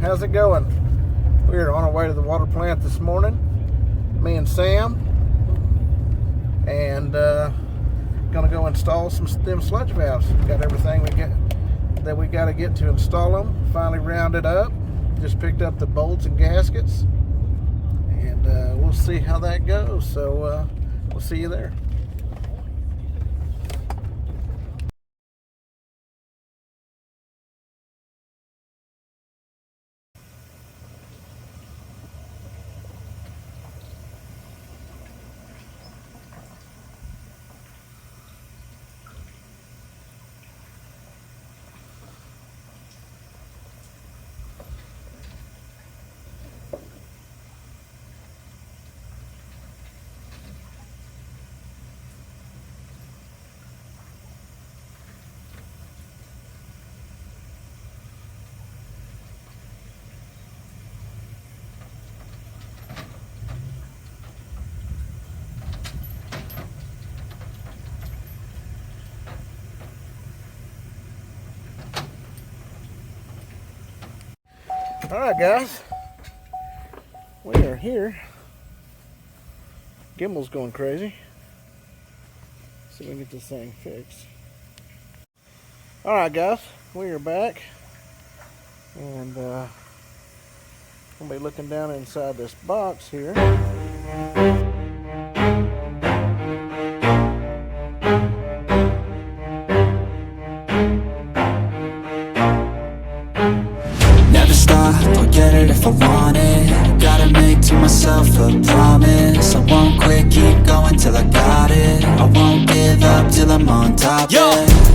how's it going? We're on our way to the water plant this morning, me and Sam, and gonna go install them sludge valves. Got everything we got to get to install them. Finally rounded up. Just picked up the bolts and gaskets, and we'll see how that goes. So we'll see you there. Alright guys, we are here. Gimbal's going crazy. See if we can get this thing fixed. Alright guys, we are back. And I'm going to be looking down inside this box here. If I want it, gotta make to myself a promise. I won't quit, keep going till I got it. I won't give up till I'm on top. Yo,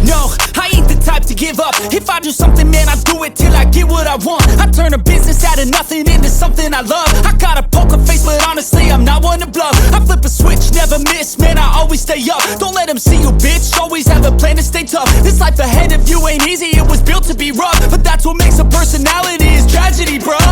no, I ain't the type to give up. If I do something, man, I do it till I get what I want. I turn a business out of nothing into something I love. I got a poker face, but honestly, I'm not one to bluff. I flip a switch, never miss, man, I always stay up. Don't let them see you, bitch, always have a plan to stay tough. This life ahead of you ain't easy, it was built to be rough. But that's what makes a personality, is tragedy, bruh.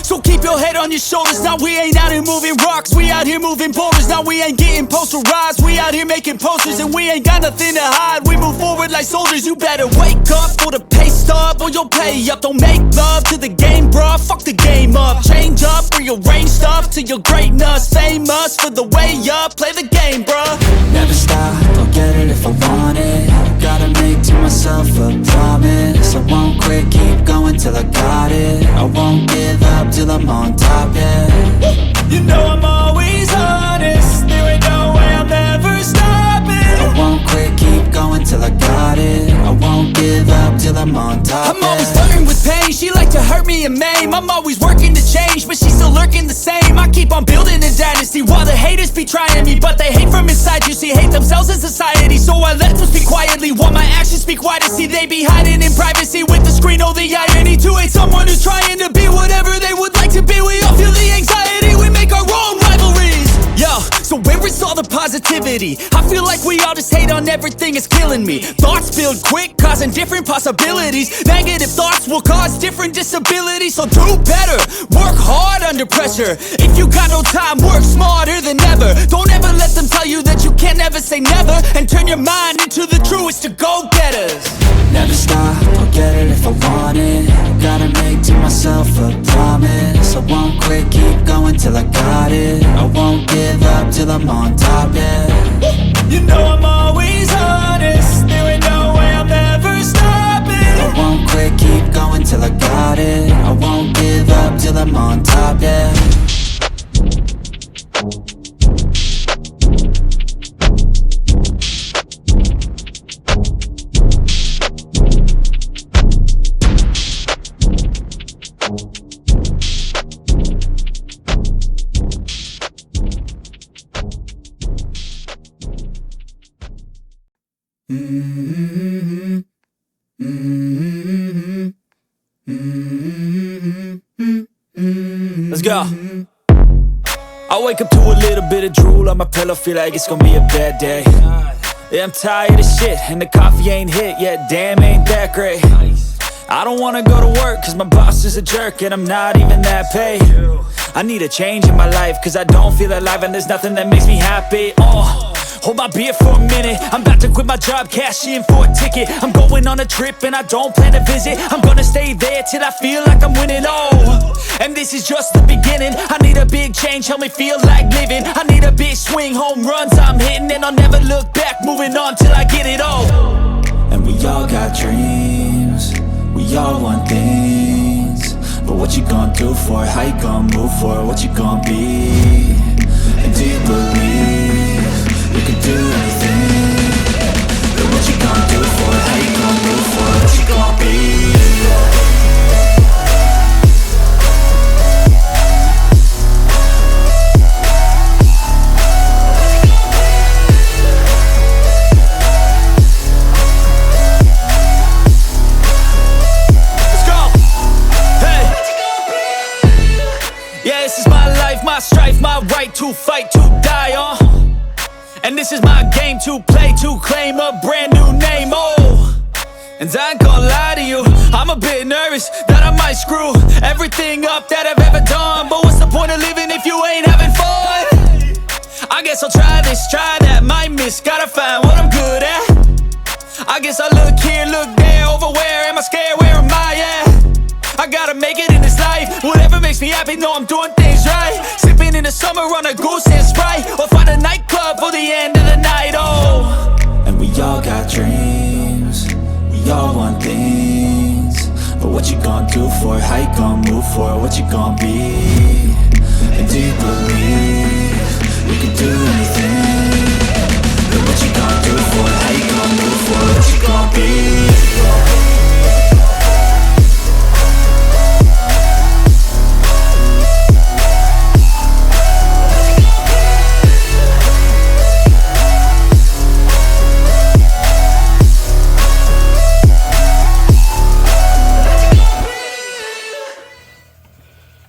So keep your head on your shoulders. Now we ain't out here moving rocks, we out here moving boulders. Now we ain't getting posterized, we out here making posters. And we ain't got nothing to hide, we move forward like soldiers. You better wake up for the pay stub, or you'll pay up. Don't make love to the game, bruh, fuck the game up. Change up, rearrange stuff to your greatness. Famous for the way up, play the game, bruh. Never stop, I'll get it if I want it. Gotta make to myself a promise. I won't quit, keep going till I got it. I won't give up till I'm on top, yeah. You know I'm always honest, there ain't no way I'm ever stopping. I won't quit, keep going till I got it. I won't give up till I'm on top, I'm always flirting with pain, she like to hurt me and maim. I'm always working to change, but she's still lurking the same. I keep on building a dynasty while the haters be trying me. But they hate from inside, you see, hate themselves in society. So I let them speak quietly while my actions speak wider. See, they be hiding in privacy with the screen, oh the irony. To hate someone who's trying to be whatever they would like to be. We all feel the anxiety, we make our own rivalries. Yo, so where is all the positivity? I feel like we all just hate on everything, it's killing me. Thoughts build quick, causing different possibilities. Negative thoughts will cause different disabilities. So do better, work hard under pressure. If you got no time, work smarter than ever. Don't ever let them tell you that you can't never say never. And turn your mind into the truest to go-getters. Never stop, I'll get it if I want it. Gotta make to myself a promise. I won't quit, keep going till I got it. I won't give up till I'm on top, yeah. You know I'm always honest, there ain't no way I'm ever stopping. I won't quit, keep going till I got it. I won't give up till I'm on top, yeah. Let's go. I wake up to a little bit of drool on my pillow, feel like it's gonna be a bad day. Yeah, I'm tired of shit, and the coffee ain't hit yet, damn, ain't that great. I don't wanna go to work, cause my boss is a jerk, and I'm not even that paid. I need a change in my life, cause I don't feel alive, and there's nothing that makes me happy. Hold my beer for a minute. I'm about to quit my job, cash in for a ticket. I'm going on a trip and I don't plan to visit. I'm gonna stay there till I feel like I'm winning. Oh, and this is just the beginning. I need a big change, help me feel like living. I need a big swing, home runs I'm hitting, and I'll never look back, moving on till I get it all. And we all got dreams, we all want things. But what you gonna do for it? How you gonna move for it? What you gonna be? And do you believe you can do anything? But what you gonna do for it? How you gonna move for it? What you gonna be? My strife, my right to fight, to die on. And this is my game to play, to claim a brand new name, oh. And I ain't gonna lie to you, I'm a bit nervous that I might screw everything up that I've ever done. But what's the point of living if you ain't having fun? I guess I'll try this, try that, might miss, gotta find what I'm good at. I guess I look here, look there, over where am I scared, where am I at? I gotta make it in this life. Whatever makes me happy, know I'm doing things right. Sipping in the summer on a goose and Sprite, or find a nightclub for the end of the night, oh. And we all got dreams, we all want things. But what you gonna do for it? How you gonna move for it? What you gonna be? And do you believe you can do anything? But what you gonna do for it? How you gonna move for it? What you gonna be?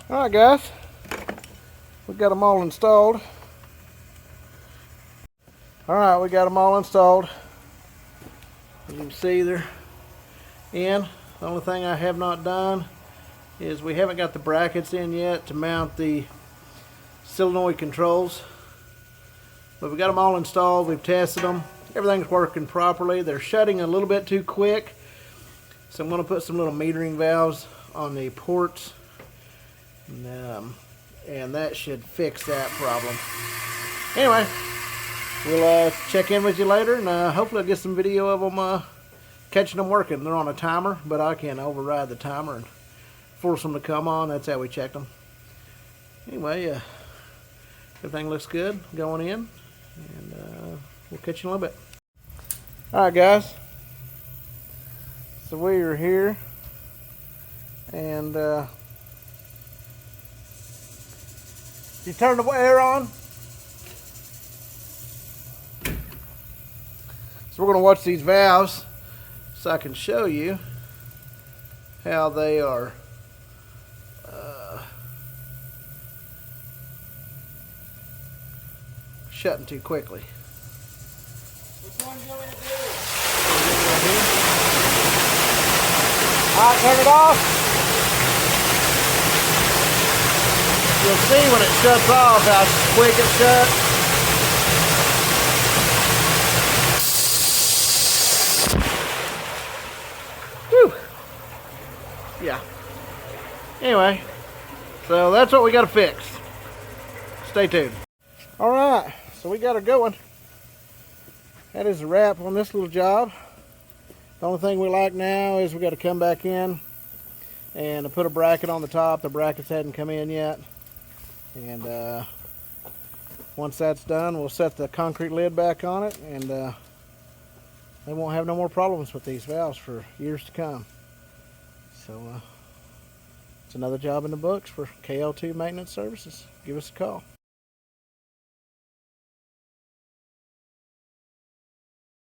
Alright guys, we got them all installed. Alright, we got them all installed. As you can see, they're in. The only thing I have not done is we haven't got the brackets in yet to mount the solenoid controls. But we got them all installed, we've tested them. Everything's working properly. They're shutting a little bit too quick. So I'm going to put some little metering valves on the ports. And that should fix that problem. Anyway, we'll check in with you later, and hopefully I'll get some video of them catching them working. They're on a timer, but I can override the timer and force them to come on. That's how we check them. Anyway, everything looks good going in, and we'll catch you in a little bit. Alright guys, so we are here, and you turn the air on. So we're going to watch these valves so I can show you how they are shutting too quickly. Which one do you want me to do? Alright, turn it off. You'll see when it shuts off how quick it shuts. Whew. Yeah. Anyway, so that's what we got to fix. Stay tuned. Alright, so we got her going. That is a wrap on this little job. The only thing we like now is we got to come back in and put a bracket on the top. The brackets hadn't come in yet. And once that's done, we'll set the concrete lid back on it, and they won't have no more problems with these valves for years to come. So it's another job in the books for KL2 Maintenance Services. Give us a call.